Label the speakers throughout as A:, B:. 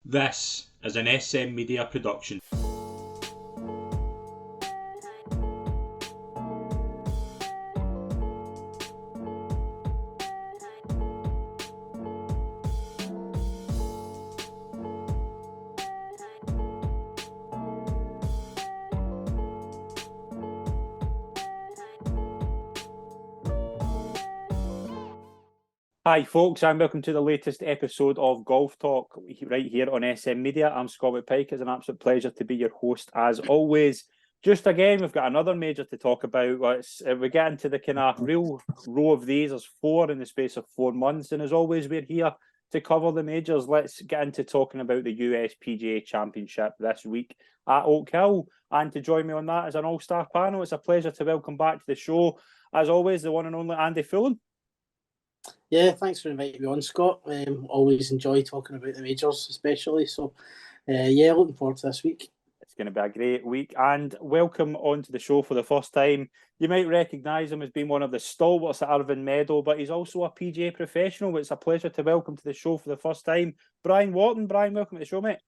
A: This is an SM Media production. Hi folks, and welcome to the latest episode of Golf Talk right here on SM Media. I'm Scott Pike. It's an absolute pleasure to be your host as always. Just again, we've got another major to talk about. We get into the kind of real row of these. There's four in the space of 4 months, and as always, we're here to cover the majors. Let's get into talking about the USPGA Championship this week at Oak Hill. And to join me on that is an all-star panel. It's a pleasure to welcome back to the show, as always, the one and only Andy Fullen.
B: Yeah, thanks for inviting me on, Scott. Always enjoy talking about the majors, especially. So, looking forward to this week.
A: It's going to be a great week. And welcome onto the show for the first time. You might recognise him as being one of the stalwarts at Irvine Meadow, but he's also a PGA professional. It's a pleasure to welcome to the show for the first time, Bryan Wharton. Bryan, welcome to the show, mate.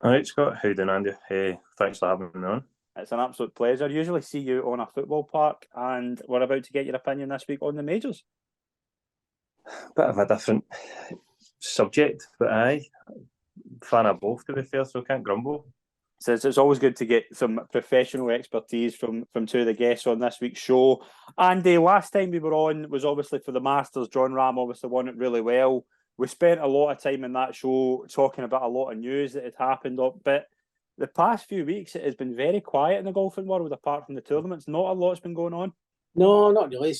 C: All right, Scott. How you doing, Andy? Hey, thanks for having me on.
A: It's an absolute pleasure. Usually see you on a football park, and we're about to get your opinion this week on the majors.
C: Bit of a different subject, but aye, fan of both, to be fair, so can't grumble.
A: So it's always good to get some professional expertise from two of the guests on this week's show. Andy, last time we were on was obviously for the Masters. John Ram obviously won it really well. We spent a lot of time in that show talking about a lot of news that had happened, but the past few weeks it has been very quiet in the golfing world, apart from the tournaments. Not a lot's been going on.
B: No, not really.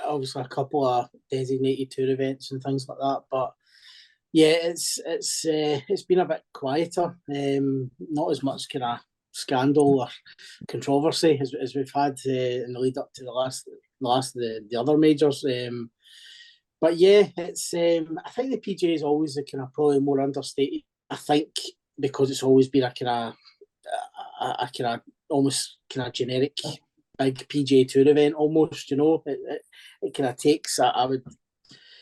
B: Obviously a couple of designated tour events and things like that, but yeah, it's been a bit quieter. Not as much kind of scandal or controversy as we've had in the lead up to the last of the other majors. But yeah, it's I think the PGA is always a kind of probably more understated. I think because it's always been a kind of almost kind of generic big PGA Tour event almost, you know. It kind of takes, I would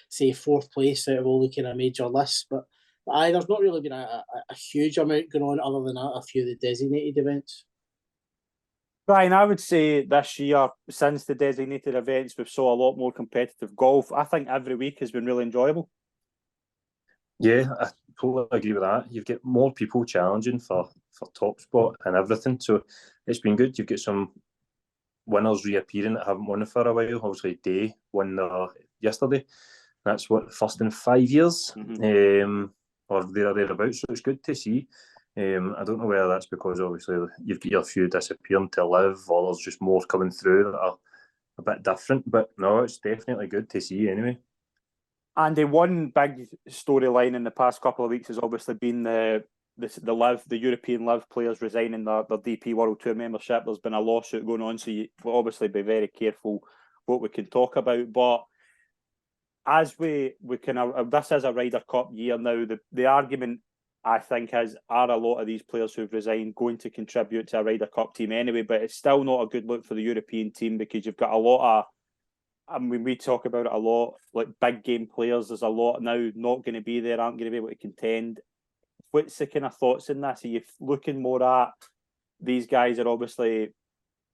B: say, fourth place out of all the kind of major lists. But there's not really been a huge amount going on other than a few of the designated events.
A: Bryan, I would say this year, since the designated events, we've saw a lot more competitive golf. I think every week has been really enjoyable.
C: Yeah, I totally agree with that. You've got more people challenging for top spot and everything, so it's been good. You've got some winners reappearing that haven't won for a while. Obviously, Day won yesterday. That's what, first in 5 years, or thereabouts. So it's good to see. I don't know whether that's because obviously you've got a few disappearing to live, or there's just more coming through that are a bit different. But no, it's definitely good to see anyway.
A: Andy, one big storyline in the past couple of weeks has obviously been the European live players resigning their DP World Tour membership. There's been a lawsuit going on, so we'll obviously be very careful what we can talk about. But as we kind of, this is a Ryder Cup year now, the argument I think are a lot of these players who've resigned going to contribute to a Ryder Cup team anyway, but it's still not a good look for the European team because you've got a lot of, I mean, we talk about it a lot, like big game players. There's a lot now not going to be there, aren't going to be able to contend. What's the kind of thoughts in this? Are you looking more at these guys are obviously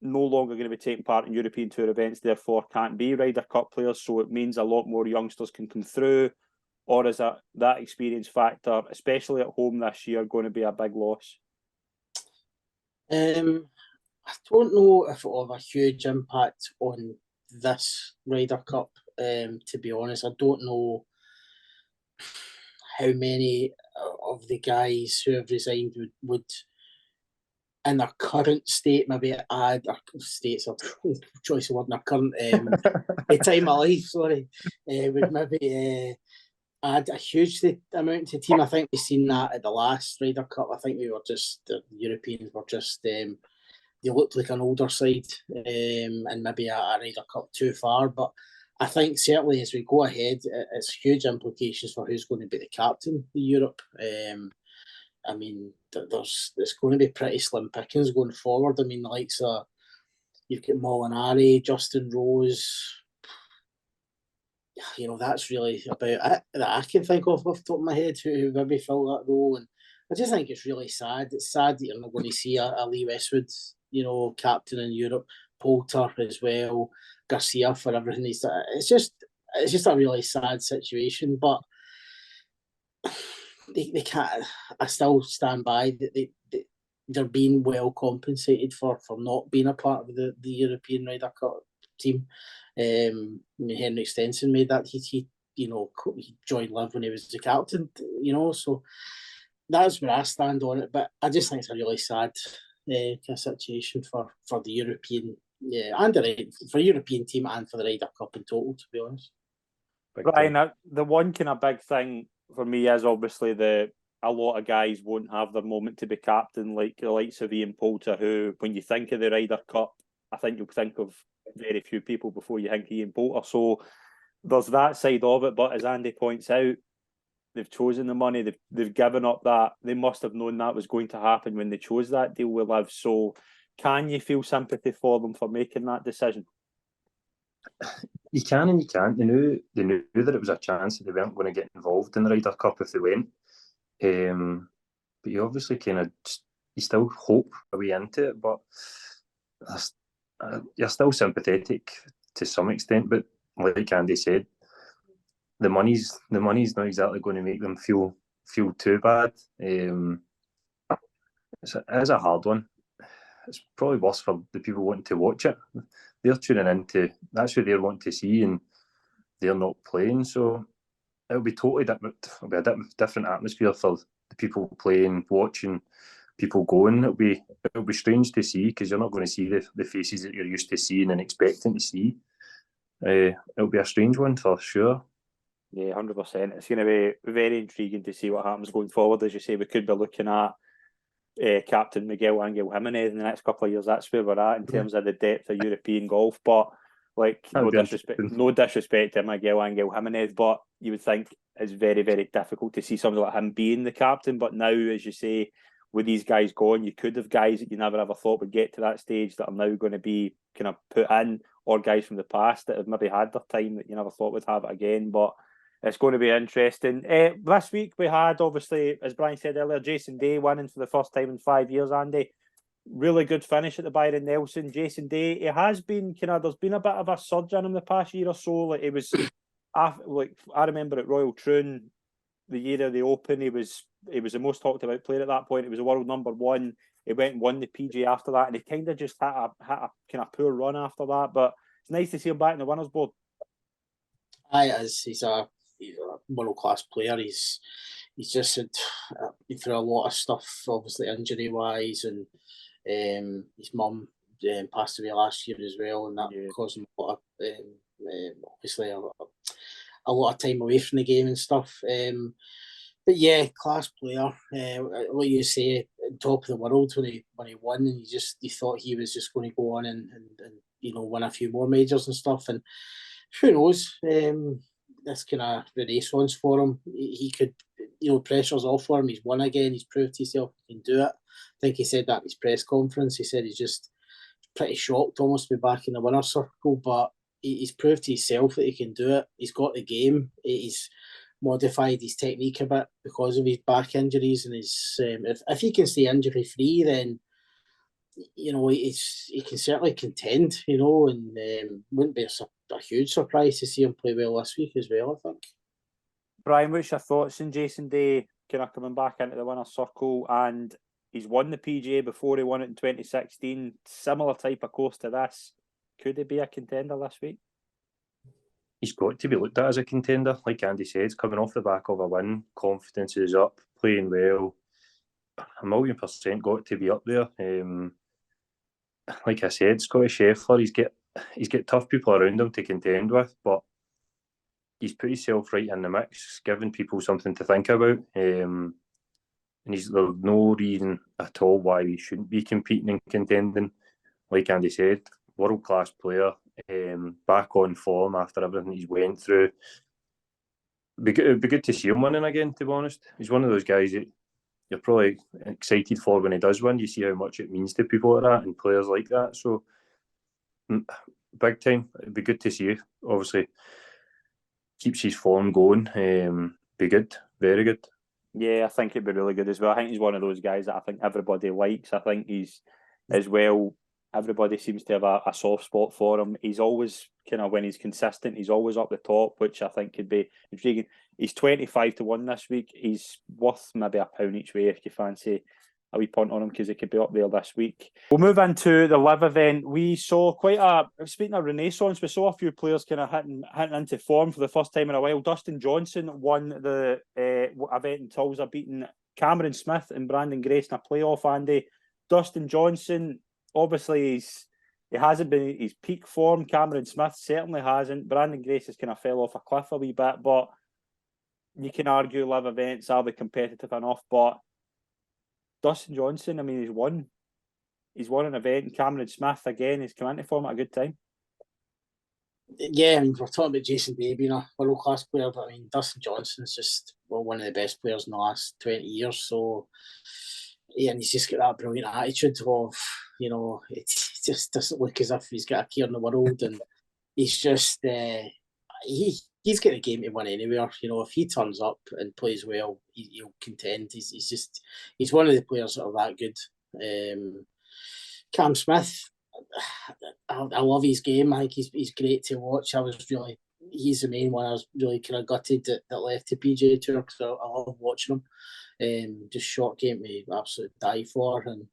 A: no longer going to be taking part in European Tour events, therefore can't be Ryder Cup players, so it means a lot more youngsters can come through? Or is that experience factor, especially at home this year, going to be a big loss?
B: I don't know if it will have a huge impact on this Ryder Cup, to be honest. I don't know how many of the guys who have resigned would in their current state maybe add, or states, or choice of word, in their current time of life, sorry, would maybe add a huge amount to the team. I think we've seen that at the last Ryder Cup. I think the Europeans were just, they looked like an older side, and maybe a Ryder Cup too far. But I think certainly as we go ahead, it's huge implications for who's going to be the captain of Europe. I mean, it's going to be pretty slim pickings going forward. I mean, the likes of, you've got Molinari, Justin Rose, that's really about it that I can think of off the top of my head who maybe filled that role. And I just think it's really sad. It's sad that you're not going to see a Lee Westwood, captain in Europe, Poulter as well, Garcia for everything he's done. It's just a really sad situation. But they can't. I still stand by that they're being well compensated for not being a part of the European Ryder Cup team. Henrik Stenson made that. He joined Liv when he was the captain. So that's where I stand on it. But I just think it's a really sad kind of situation for the European, and for European team and for the Ryder Cup in total. To be honest,
A: Bryan, the one kind of big thing for me is obviously a lot of guys won't have their moment to be captain, like the likes of Ian Poulter, who, when you think of the Ryder Cup, I think you'll think of very few people before you think of Ian Poulter. So there's that side of it. But as Andy points out, they've chosen the money. They've given up that. They must have known that was going to happen when they chose that deal with Liv. So can you feel sympathy for them for making that decision?
C: You can and you can't. They knew that it was a chance that they weren't going to get involved in the Ryder Cup if they went. But you obviously you still hope a way into it, but you're still sympathetic to some extent. But like Andy said, the money's not exactly going to make them feel too bad. It is a hard one. It's probably worse for the people wanting to watch it. They're tuning into, that's who they're wanting to see, and they're not playing. So it'll be totally different. It'll be a different atmosphere for the people playing, watching, people going. It'll be strange to see, because you're not going to see the faces that you're used to seeing and expecting to see. It'll be a strange one for sure.
A: Yeah, 100%. It's going to be very intriguing to see what happens going forward. As you say, we could be looking at Captain Miguel Angel Jimenez in the next couple of years. That's where we're at in terms of the depth of European golf. But no disrespect to Miguel Angel Jimenez, but you would think it's very, very difficult to see somebody like him being the captain. But now, as you say, with these guys gone, you could have guys that you never ever thought would get to that stage that are now going to be kind of put in, or guys from the past that have maybe had their time that you never thought would have it again. But it's going to be interesting. This week we had, obviously, as Bryan said earlier, Jason Day winning for the first time in 5 years, Andy. Really good finish at the Byron Nelson. Jason Day, he has been there's been a bit of a surge in him the past year or so. Like, it was, I remember at Royal Troon, the year of the Open, he was the most talked about player at that point. He was a world number one. He went and won the PGA after that, and he kind of just had a kind of poor run after that. But it's nice to see him back in the winners' board.
B: He's a world-class player. He's just had been through a lot of stuff, obviously injury-wise, and his mum passed away last year as well, and that caused him a lot of, obviously a lot of time away from the game and stuff. But yeah, class player. Like you say, top of the world when he won, and you thought he was just going to go on and win a few more majors and stuff. And who knows? This kind of renaissance for him. He could, pressure's off for him. He's won again. He's proved himself he can do it. I think he said that at his press conference. He said he's just pretty shocked almost to be back in the winner's circle, but he's proved to himself that he can do it. He's got the game. He's modified his technique a bit because of his back injuries, and his if he can stay injury free, then he can certainly contend. And wouldn't be a huge surprise to see him play well this week as well, I think.
A: Bryan, what's your thoughts on Jason Day kind of coming back into the winner's circle? And he's won the PGA before. He won it in 2016. Similar type of course to this. Could he be a contender this week?
C: He's got to be looked at as a contender. Like Andy said, coming off the back of a win, confidence is up, playing well. 1,000,000% got to be up there. Like I said, Scottish Scheffler, he's got tough people around him to contend with, but he's put himself right in the mix, giving people something to think about. And there's no reason at all why he shouldn't be competing and contending. Like Andy said, world-class player, back on form after everything he's went through. It'd be good to see him winning again, to be honest. He's one of those guys that you're probably excited for when he does win. You see how much it means to people like that and players like that. So, big time. It'd be good to see, obviously, keeps his form going, be good, very good.
A: Yeah, I think it'd be really good as well. I think he's one of those guys that I think everybody likes. I think he's, as well, everybody seems to have a soft spot for him. He's always kind of, when he's consistent, he's always up the top, which I think could be intriguing. He's 25-1 this week. He's worth maybe £1 each way if you fancy a wee punt on him, because he could be up there this week. We'll move into the live event. We saw speaking of renaissance, we saw a few players kind of hitting into form for the first time in a while. Dustin Johnson won the event in Tulsa, beating Cameron Smith and Brandon Grace in a playoff, Andy. Dustin Johnson, obviously, he hasn't been his peak form. Cameron Smith certainly hasn't. Brandon Grace has kind of fell off a cliff a wee bit, but you can argue live events, are they competitive enough? But Dustin Johnson, I mean, he's won an event, and Cameron Smith, again, he's come into form at a good time.
B: Yeah, I mean, we're talking about Jason Day being a world-class player, but I mean, Dustin Johnson's just one of the best players in the last 20 years, so yeah, and he's just got that brilliant attitude of, it just doesn't look as if he's got a care in the world, and he's just, he's got a game to win anywhere. If he turns up and plays well, he'll contend. He's one of the players that are that good. Cam Smith, I love his game. I think he's great to watch. He's the main one. I was really kind of gutted that left the PGA Tour, because I love watching him. Just short game to absolutely die for, and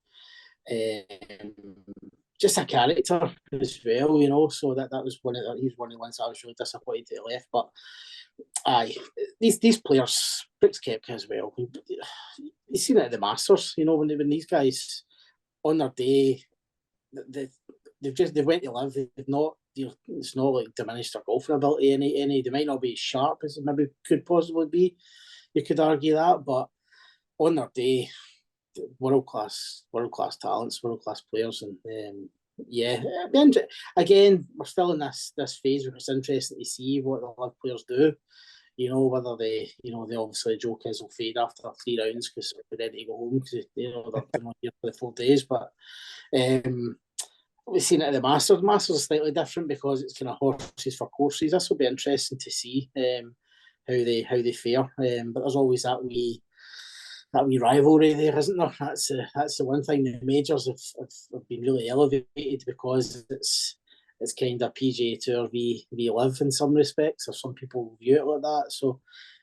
B: just a character as well, So that was he's one of the ones I was really disappointed that he left. But these players, Brooks Koepka as well. You've seen it at the Masters, when these guys on their day, they went to live. They've not. It's not like diminished their golfing ability any. They might not be as sharp as it maybe could possibly be. You could argue that, but on their day, world class talents, world class players, and yeah. Again, we're still in this phase where it's interesting to see what the live players do. Whether they obviously the joke is they'll fade after 3 rounds because they're ready to go home because they're not here for the 4 days. But we've seen it at the Masters. The Masters is slightly different because it's kind of horses for courses. This will be interesting to see how they fare. But there's always that wee rivalry there, isn't there? That's the one thing. The majors have been really elevated because it's kind of PGA Tour we live in some respects, or some people view it like that. So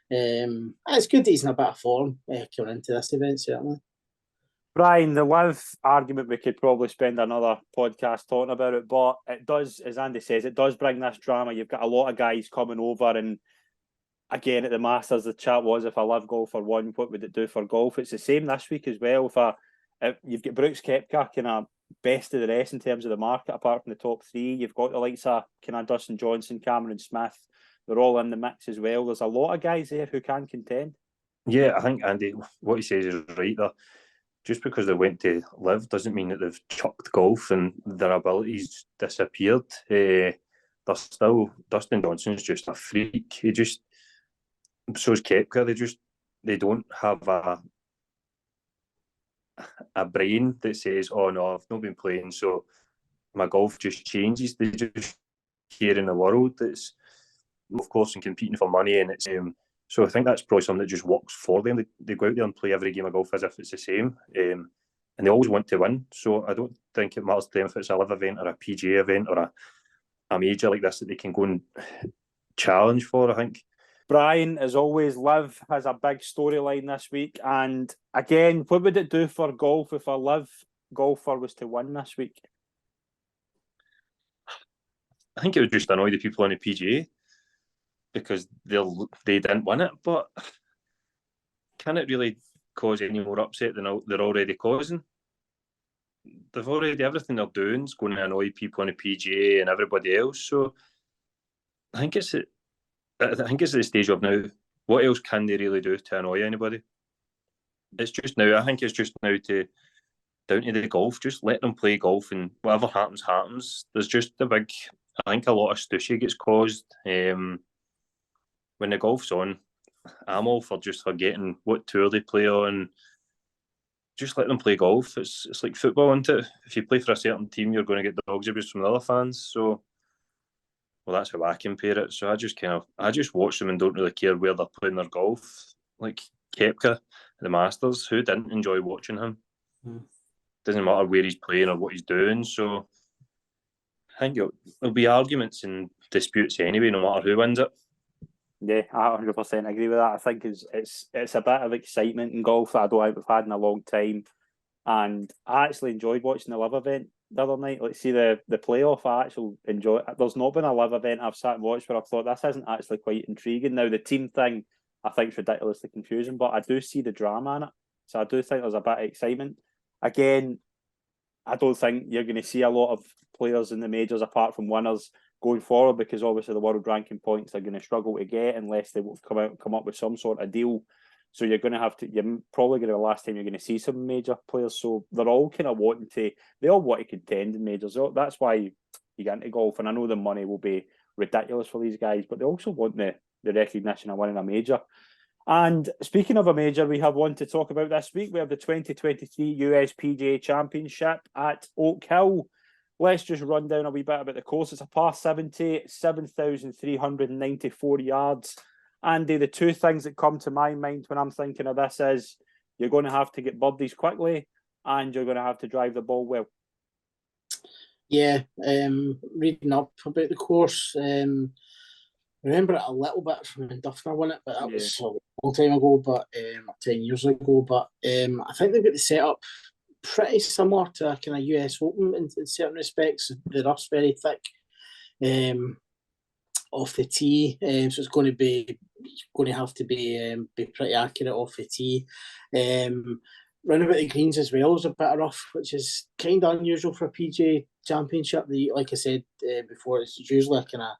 B: it's good that he's in a bit of form coming into this event, certainly.
A: Bryan, the live argument, we could probably spend another podcast talking about it, but it does, as Andy says, it does bring this drama. You've got a lot of guys coming over, and again, at the Masters, the chat was, if a live golfer won, what would it do for golf? It's the same this week as well. If you've got Brooks Koepka kind of best of the rest in terms of the market, apart from the top 3. You've got the likes of kind of Dustin Johnson, Cameron Smith. They're all in the mix as well. There's a lot of guys there who can contend.
C: Yeah, I think, Andy, what he says is right there. Just because they went to live doesn't mean that they've chucked golf and their abilities disappeared. They're still, Dustin Johnson's just a freak. So is Koepka. They don't have a brain that says, oh no, I've not been playing, so my golf just changes. They just care in the world. It's, of course, and competing for money, and it's so I think that's probably something that just works for them. They go out there and play every game of golf as if it's the same, and they always want to win. So I don't think it matters to them if it's a live event or a PGA event or a major like this that they can go and challenge for, I think.
A: Bryan, as always, Liv has a big storyline this week. And again, what would it do for golf if a Liv golfer was to win this week?
C: I think it would just annoy the people on the PGA because they didn't win it. But can it really cause any more upset than they're already causing? They've already, everything they're doing is going to annoy people on the PGA and everybody else. So I think it's at the stage of now, what else can they really do to annoy anybody? It's just now, I think it's just now down to the golf. Just let them play golf, and whatever happens, happens. There's just I think a lot of stushy gets caused. When the golf's on, I'm all for just forgetting what tour they play on. Just let them play golf. It's like football, isn't it? If you play for a certain team, you're going to get dogs abuse from the other fans. So well, that's how I compare it. So I just watch them and don't really care where they're playing their golf. Like Koepka, the Masters, who didn't enjoy watching him? Doesn't matter where he's playing or what he's doing. So I think there'll be arguments and disputes anyway, no matter who wins it.
A: Yeah, I 100% agree with that. I think it's a bit of excitement in golf that I don't think we've had in a long time. And I actually enjoyed watching the live event the other night. Like, see the playoff, I actually enjoy. There's not been a live event I've sat and watched where I've thought this isn't actually quite intriguing. Now the team thing, I think, is ridiculously confusing, but I do see the drama in it, so I do think there's a bit of excitement. Again, I don't think you're going to see a lot of players in the majors apart from winners going forward, because obviously the world ranking points are going to struggle to get unless they come up with some sort of deal. So you're going to have to. You're probably going to be the last time you're going to see some major players. So they're all kind of wanting to. They all want to contend in majors. So that's why you get into golf. And I know the money will be ridiculous for these guys, but they also want the recognition of winning a major. And speaking of a major, we have one to talk about this week. We have the 2023 USPGA Championship at Oak Hill. Let's just run down a wee bit about the course. It's a par 70, 7,394 yards. Andy, the two things that come to my mind when I'm thinking of this is you're going to have to get birdies quickly and you're going to have to drive the ball well.
B: Yeah, reading up about the course, remember it a little bit from when Duffner won it, but that was a long time ago, but 10 years ago. But I think they've got the setup pretty similar to a kind of US Open in certain respects. The rough's very thick off the tee, so it's going to have to be pretty accurate off the tee. Round about the greens as well is a bit of rough, which is kind of unusual for a PGA Championship. Like I said before, it's usually a kind of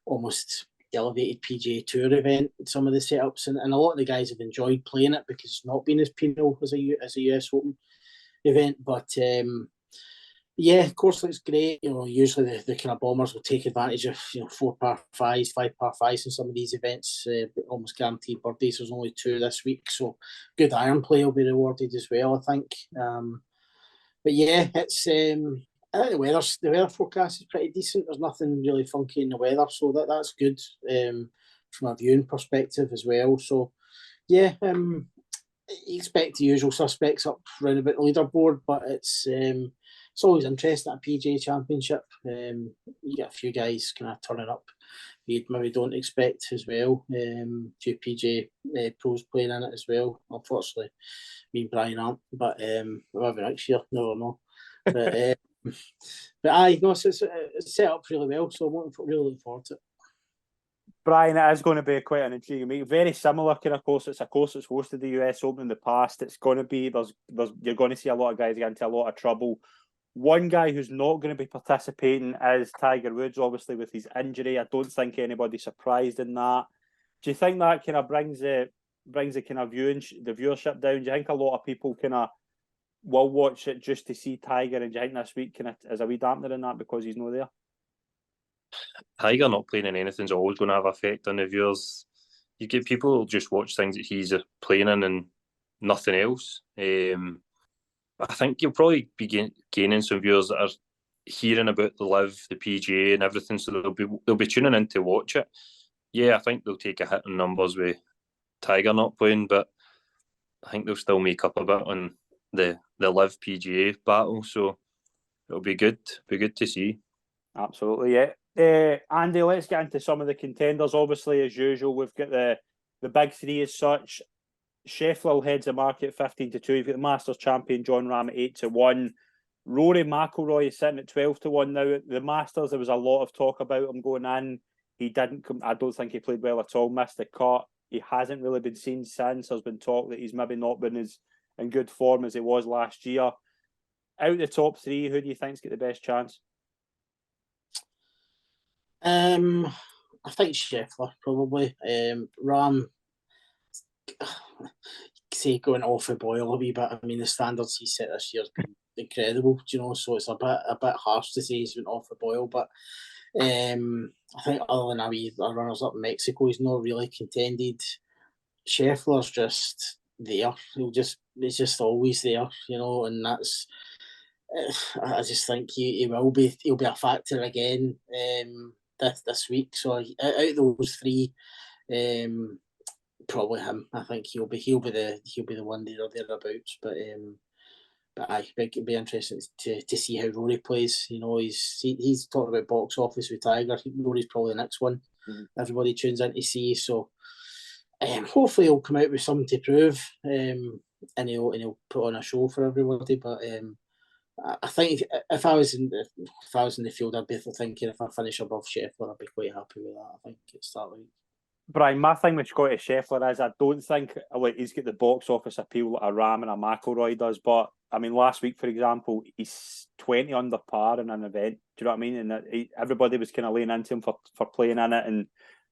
B: almost elevated PGA Tour event. Some of the setups, and a lot of the guys have enjoyed playing it because it's not been as penal as a US Open event. But yeah, of course, looks great. Usually the kind of bombers will take advantage of 4 par 5s, 5 par 5s in some of these events. Almost guaranteed birdies. There's only 2 this week, so good iron play will be rewarded as well, I think. But yeah, it's I think the weather forecast is pretty decent. There's nothing really funky in the weather, so that's good from a viewing perspective as well. So yeah, you expect the usual suspects up round about the leaderboard, but it's always interesting at a PGA Championship. You get a few guys kind of turning up you maybe don't expect as well. A few PGA pros playing in it as well. Unfortunately, me and Bryan aren't, but maybe next year, never know. But it's set up really well, so I'm really looking forward to it.
A: Bryan, it is going to be quite an intriguing meet. Very similar kind of course. It's a course that's hosted the US Open in the past. It's going to be you're going to see a lot of guys get into a lot of trouble. One guy who's not going to be participating is Tiger Woods, obviously with his injury. I don't think anybody's surprised in that. Do you think that kind of brings the kind of viewership down? Do you think a lot of people kind of will watch it just to see Tiger, and do you think this week kind of is a wee dampener in that because he's not there?
C: Tiger not playing in anything's always going to have an effect on the viewers. You get people just watch things that he's playing in and nothing else. I think you'll probably be gaining some viewers that are hearing about the live, the PGA, and everything, so they'll be tuning in to watch it. Yeah, I think they'll take a hit in numbers with Tiger not playing, but I think they'll still make up a bit on the live PGA battle. So it'll be good. Be good to see.
A: Absolutely, yeah. Andy, let's get into some of the contenders. Obviously, as usual, we've got the big three as such. Sheffield heads the market 15-2. You've got the Masters champion Jon Rahm at 8-1. Rory McIlroy is sitting at 12-1 now. The Masters, there was a lot of talk about him going in. He didn't come. I don't think he played well at all. Missed the cut. He hasn't really been seen since. There's been talk that he's maybe not been as in good form as he was last year. Out of the top three, who do you think's got the best chance?
B: I think Scheffler probably. Rahm, say going off the boil a wee bit. I mean, the standards he set this year has been incredible, so it's a bit harsh to say he's been off the boil. But I think other than a runners up in Mexico, he's not really contended. Scheffler's just there. He's just always there, and that's. I just think he'll be a factor again. this week. So out of those three, probably him. I think he'll be the one there or thereabouts. But aye, it'd be interesting to see how Rory plays. You know, he's talking about box office with Tiger. Rory's probably the next one. Everybody tunes in to see. So hopefully he'll come out with something to prove, and he'll put on a show for everybody. But I think if I was in the field, I'd be thinking if I finish above Scheffler, I'd be quite happy with that. I think it's that way.
A: Brian, my thing with Scotty Scheffler is I don't think he's got the box office appeal like a Ram and a McIlroy does. But I mean, last week, for example, he's 20 under par in an event. Do you know what I mean? And everybody was kind of laying into him for playing in it. And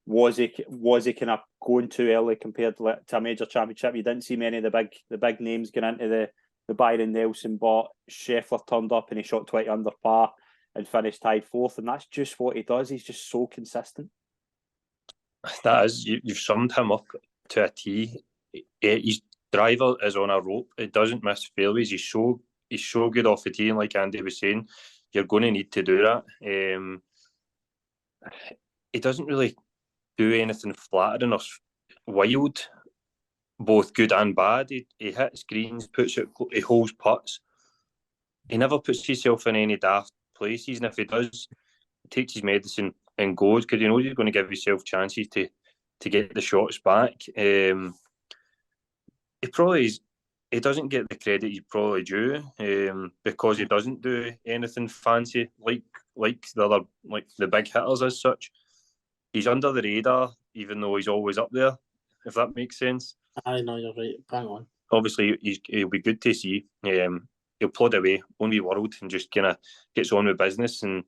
A: was he kind of going too early compared to a major championship? You didn't see many of the big names get into the Byron Nelson, but Scheffler turned up and he shot 20 under par and finished tied fourth. And that's just what he does. He's just so consistent.
C: That is, you've summed him up to a T. His driver is on a rope. It doesn't miss fairways. He's so good off the tee, and like Andy was saying, you're going to need to do that. He doesn't really do anything flattering or wild, both good and bad. He hits greens, he holds putts. He never puts himself in any daft places, and if he does, he takes his medicine and goes, because he knows he's going to give himself chances to get the shots back. He doesn't get the credit he's probably due, because he doesn't do anything fancy like the big hitters as such. He's under the radar, even though he's always up there, if that makes sense.
B: I know, you're right. Bang on.
C: Obviously, he'll be good to see. He'll plod away on the world and just kind of gets on with business, and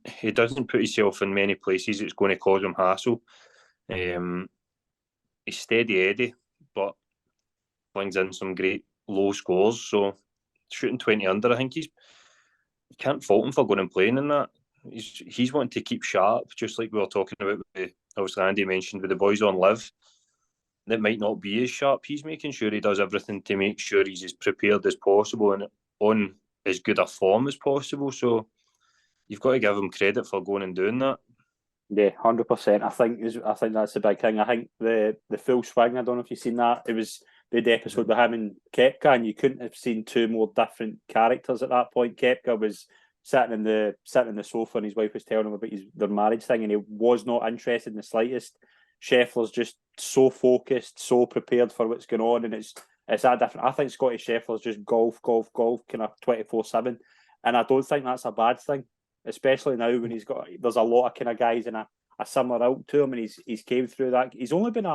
C: he doesn't put himself in many places it's going to cause him hassle. He's steady Eddie, but brings in some great low scores. So shooting 20 under, I think you can't fault him for going and playing in that. He's wanting to keep sharp, just like we were talking about. Obviously, Andy mentioned with the boys on live, that might not be as sharp. He's making sure he does everything to make sure he's as prepared as possible and on as good a form as possible. So you've got to give him credit for going and doing that.
A: Yeah, 100%. I think that's the big thing. I think the full swing, I don't know if you've seen that. It was the episode with him and Koepka, and you couldn't have seen two more different characters at that point. Koepka was sitting in the sofa, and his wife was telling him about their marriage thing, and he was not interested in the slightest. Scheffler's just so focused, so prepared for what's going on, and it's that different. I think Scotty Scheffler's just golf, kind of 24/7, and I don't think that's a bad thing, especially now when there's a lot of kind of guys in a similar ilk to him, and he's came through that. He's only been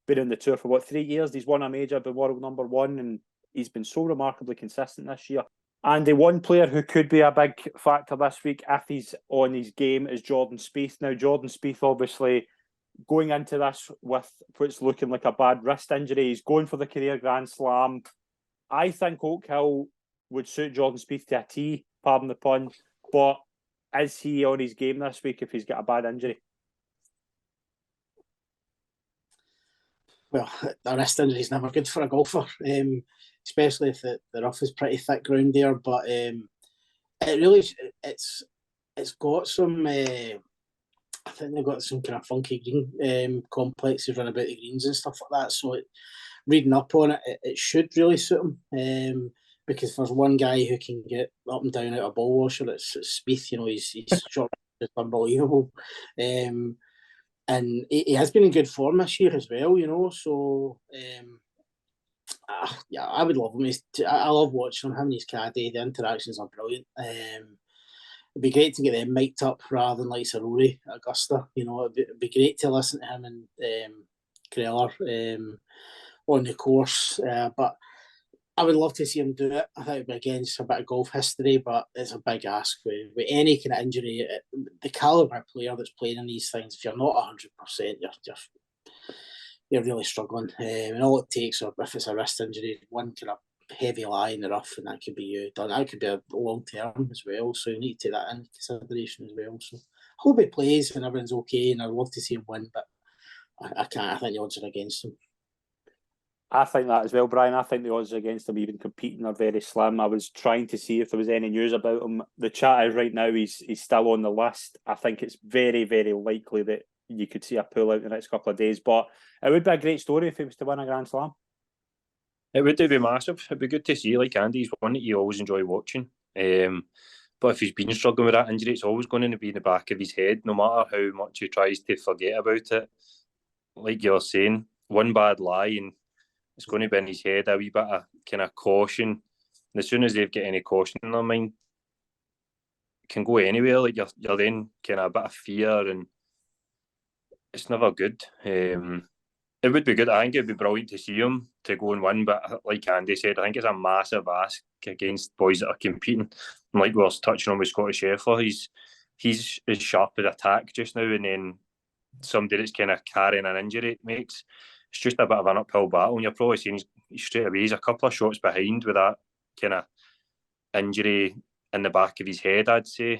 A: in the tour for 3 years. He's won a major, been world number one, and he's been so remarkably consistent this year. And the one player who could be a big factor this week, if he's on his game, is Jordan Spieth. Now, Jordan Spieth, obviously, going into this with what's looking like a bad wrist injury, he's going for the career Grand Slam. I think Oak Hill would suit Jordan Spieth to a T, pardon the pun, but is he on his game this week if he's got a bad injury?
B: Well, a wrist injury is never good for a golfer, especially if the rough is pretty thick ground there. But it really, it's got some. I think they've got some kind of funky green complexes run about the greens and stuff like that. So reading up on it, it should really suit him. Because there's one guy who can get up and down out of ball washer, it's Spieth. You know, he's shot just unbelievable. And he has been in good form this year as well, you know. So, yeah, I would love him. I love watching him. Him and his caddy, the interactions are brilliant. It'd be great to get them mic'd up rather than like Rory at Augusta. You know, it'd be great to listen to him and Greller on the course. But I would love to see him do it. I think it'd be, again, just a bit of golf history, but it's a big ask with any kind of injury. The calibre of player that's playing in these things, if you're not 100%, you're really struggling. And all it takes, or if it's a wrist injury, one kind of heavy lie in the rough, and that could be you done. That could be a long term as well. So you need to take that into consideration as well. So I hope he plays and everyone's okay, and I'd love to see him win, but I can't. I think the odds are against him.
A: I think that as well, Brian. I think the odds against him even competing are very slim. I was trying to see if there was any news about him. The chat is right now he's still on the list. I think it's very, very likely that you could see a pull out in the next couple of days. But it would be a great story if he was to win a Grand Slam.
C: It would be massive. It'd be good to see. Like Andy's one that you always enjoy watching. But if he's been struggling with that injury, it's always going to be in the back of his head, no matter how much he tries to forget about it. Like you're saying, one bad lie and it's going to be in his head, a wee bit of kind of caution. And as soon as they've got any caution in their mind, it can go anywhere. Like you're then kind of a bit of fear, and it's never good. It would be good. I think it'd be brilliant to see him to go and win. But like Andy said, I think it's a massive ask against boys that are competing. And like we were touching on with Scottish Scheffler, he's as sharp as attack just now, and then somebody that's kind of carrying an injury makes. It's just a bit of an uphill battle, and you're probably seeing straight away he's a couple of shots behind with that kind of injury in the back of his head, I'd say.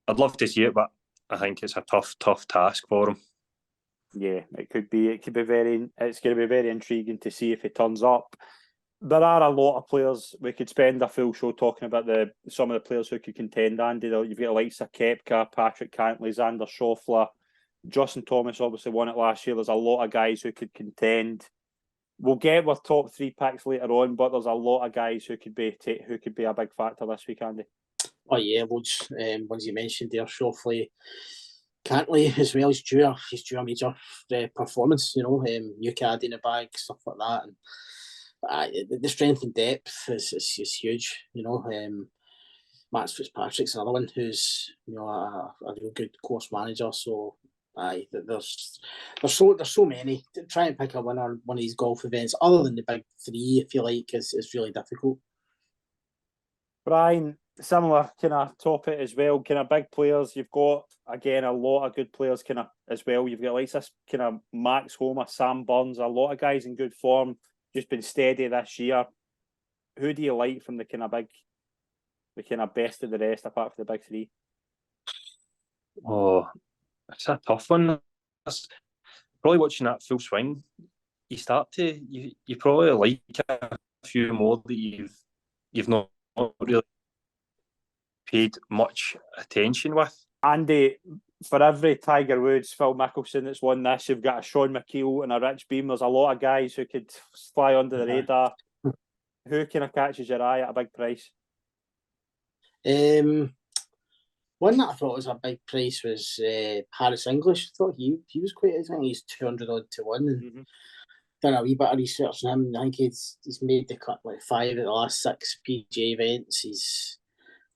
C: I'd love to see it, but I think it's a tough task for him.
A: Yeah, it could be. It's going to be very intriguing to see if he turns up. There are a lot of players. We could spend a full show talking about some of the players who could contend, Andy. You've got the likes of Koepka, Patrick Cantley, Xander Schauffele. Justin Thomas obviously won it last year. There's a lot of guys who could contend. We'll get our top 3 picks later on, but there's a lot of guys who could be a big factor this week, Andy.
B: Oh yeah, loads. Ones you mentioned there, Schauffele, Cantley as well. He's due a major performance. UCAD in the bag, stuff like that, and the strength and depth is huge. Max Fitzpatrick's another one who's a real good course manager. So there's so many. To try and pick a winner on one of these golf events, other than the big 3, I feel like is really difficult.
A: Bryan, similar kind of topic as well. Kind of big players. You've got again a lot of good players kind of as well. You've got like this kind of Max Homa, Sam Burns, a lot of guys in good form, just been steady this year. Who do you like from the kind of best of the rest apart from the big 3?
C: Oh, it's a tough one. Probably watching that full swing, you probably like a few more that you've not really paid much attention with.
A: Andy, for every Tiger Woods, Phil Mickelson that's won this, you've got a Sean McKeel and a Rich Beam. There's a lot of guys who could fly under the radar. Who kind of catches your eye at a big price?
B: One that I thought was a big price was Harris English. I thought he was quite. I think he's 200 odd to 1. And done a wee bit of research on him. I think he's made the cut like 5 of the last 6 PGA events. He's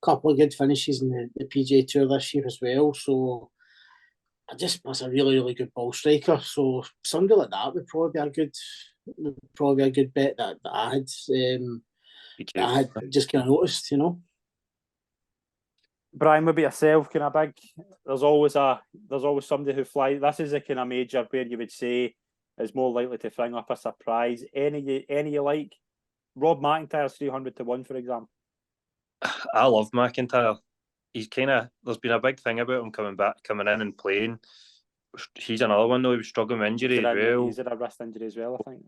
B: a couple of good finishes in the PGA Tour this year as well. So was a really, really good ball striker. So somebody like that would probably be a good bet that I had just kind of noticed,
A: Bryan, maybe yourself, kind of big. There's always somebody who flies. This is a kind of major where you would say is more likely to bring up a surprise. Any you like? Rob McIntyre's 300 to 1, for example.
C: I love McIntyre. He's there's been a big thing about him coming in and playing. He's another one though. He was struggling with injury as well.
A: He's had a wrist injury as well, I think.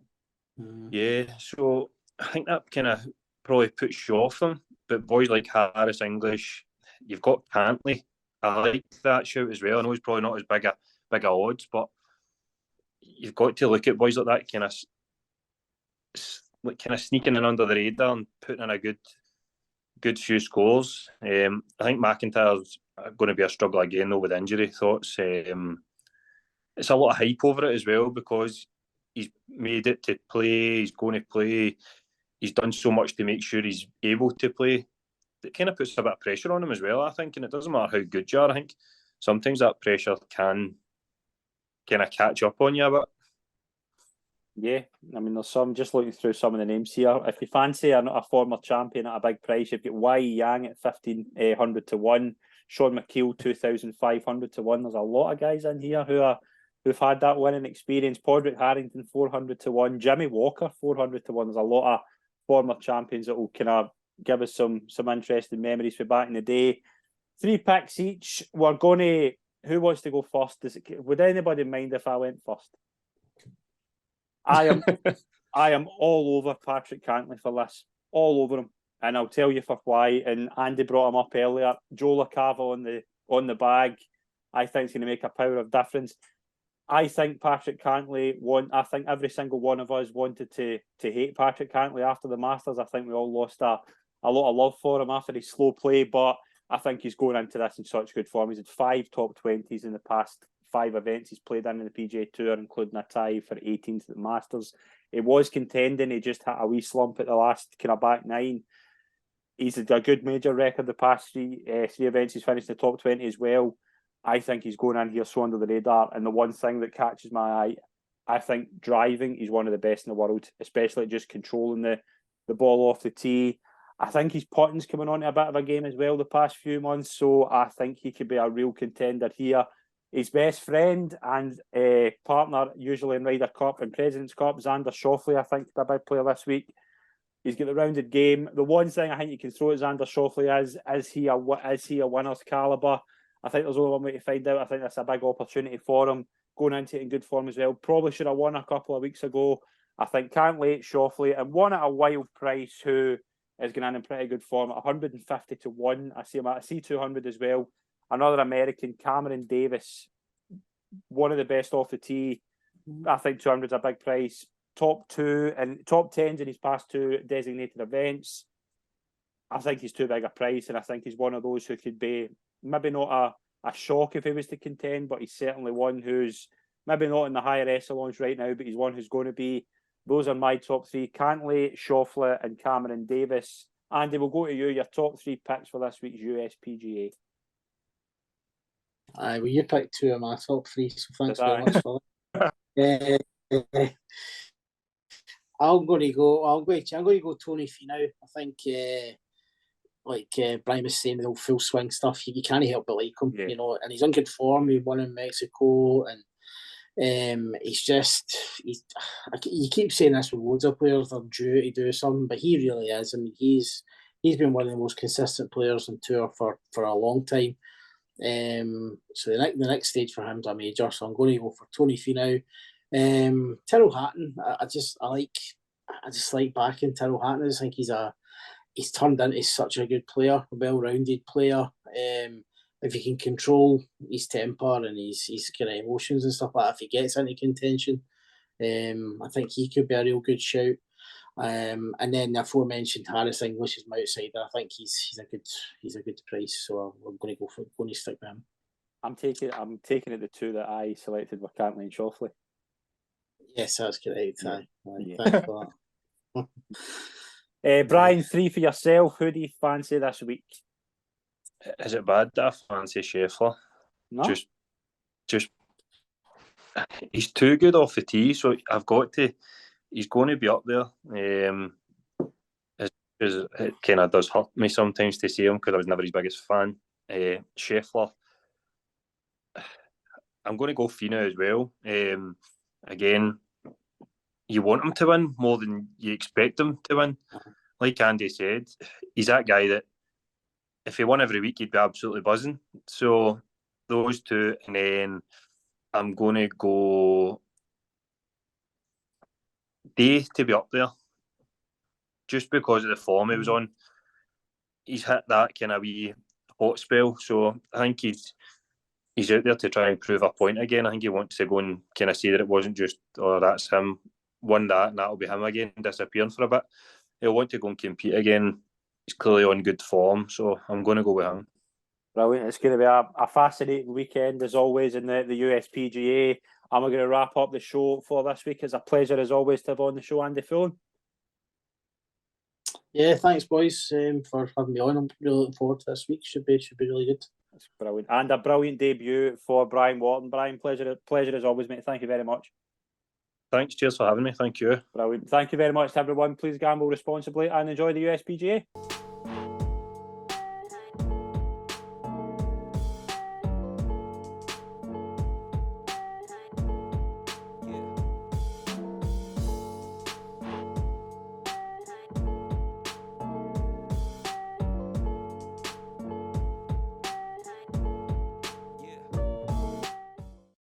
C: Yeah, so I think that kind of probably puts you off him. But boys like Harris English, you've got Cantley. I like that shout as well. I know he's probably not as big a odds, but you've got to look at boys like that kind of sneaking in under the radar and putting in a good few scores. I think McIntyre's going to be a struggle again though with injury thoughts. It's a lot of hype over it as well because he's made it to play. He's going to play. He's done so much to make sure he's able to play. It kind of puts a bit of pressure on him as well, I think. And it doesn't matter how good you are. I think sometimes that pressure can kind of catch up on you a bit.
A: Yeah, I mean, there's some, just looking through some of the names here. If you fancy a former champion at a big price, you've got Y Yang at 1,500 to 1, Sean McKeel 2,500 to 1. There's a lot of guys in here who've had that winning experience. Padraig Harrington 400 to 1, Jimmy Walker 400 to 1. There's a lot of former champions that will kind of give us some interesting memories for back in the day. 3 picks each. We're going to. Who wants to go first? Would anybody mind if I went first? I am all over Patrick Cantlay for this, all over him, and I'll tell you for why. And Andy brought him up earlier. Joe LaCava on the bag, I think is going to make a power of difference. I think Patrick Cantlay I think every single one of us wanted to hate Patrick Cantlay after the Masters. I think we all lost a lot of love for him after his slow play, but I think he's going into this in such good form. He's had 5 top 20s in the past 5 events he's played in the PGA Tour, including a tie for 18th at the Masters. He was contending. He just had a wee slump at the last kind of back 9. He's had a good major record the past 3 events. He's finished in the top 20 as well. I think he's going in here so under the radar. And the one thing that catches my eye, I think driving, he's one of the best in the world, especially just controlling the ball off the tee. I think his putting's coming on to a bit of a game as well the past few months. So I think he could be a real contender here. His best friend and partner, usually in Ryder Cup and President's Cup, Xander Schauffele, I think, is a big player this week. He's got the rounded game. The one thing I think you can throw at Xander Schauffele is he a winner's calibre? I think there's only one way to find out. I think that's a big opportunity for him, going into it in good form as well. Probably should have won a couple of weeks ago. I think Cantlay, Schauffele, and one at a wild price who is going in pretty good form at 150 to 1. I see him at a C200 as well. Another American, Cameron Davis, one of the best off the tee. I think 200 is a big price. Top 2 and top 10s in his past 2 designated events. I think he's too big a price, and I think he's one of those who could be maybe not a shock if he was to contend, but he's certainly one who's maybe not in the higher echelons right now, but he's one who's going to be. Those are my top 3: Cantlay, Schauffele, and Cameron Davis. Andy, we'll go to you. Your top 3 picks for this week's USPGA.
B: Aye, well, you picked 2 of my top 3, so thanks very much for that. I'm going to go Tony Finau. I think, Bryan was saying, the old full swing stuff, you can't help but like him, you know, and he's in good form. He won in Mexico, and you keep saying this with loads of players, they're due to do something, but he really is. I mean, he's been one of the most consistent players on tour for a long time. So the next stage for him is a major, so I'm going to go for Tony Finau. Tyrrell Hatton, I just like backing Tyrrell Hatton. I just think he's turned into such a good player, a well-rounded player. If he can control his temper and his kind of emotions and stuff like that, if he gets into contention, I think he could be a real good shout. And then the aforementioned Harris English is my outsider. I think he's a good price, so I'm going to stick with him.
A: I'm taking it the 2 that I selected were Cantlay and Schauffele.
B: Yes, that's correct.
A: Yeah.
B: Thanks for
A: that. Bryan, 3 for yourself. Who do you fancy this week?
C: Is it bad that I fancy Scheffler?
A: No.
C: Just he's too good off the tee, so he's going to be up there. It kind of does hurt me sometimes to see him because I was never his biggest fan. Scheffler, I'm going to go Finau as well. Again, you want him to win more than you expect him to win. Like Andy said, he's that guy that if he won every week, he'd be absolutely buzzing. So those 2, and then I'm going to go Day to be up there, just because of the form he was on. He's hit that kind of wee hot spell, so I think he's out there to try and prove a point again. I think he wants to go and kind of see that it wasn't just, that's him, won that, and that'll be him again, disappearing for a bit. He'll want to go and compete again. He's clearly on good form, so I'm going to go with him.
A: Brilliant. It's going to be a fascinating weekend, as always, in the USPGA. And we're going to wrap up the show for this week. It's a pleasure, as always, to have on the show, Andy Fullen.
B: Yeah, thanks, boys, for having me on. I'm really looking forward to this week. Should be really good.
A: That's brilliant. And a brilliant debut for Bryan Wharton. Bryan, pleasure as always, mate. Thank you very much.
C: Thanks. Cheers for having me. Thank you.
A: Brilliant. Thank you very much to everyone. Please gamble responsibly and enjoy the USPGA.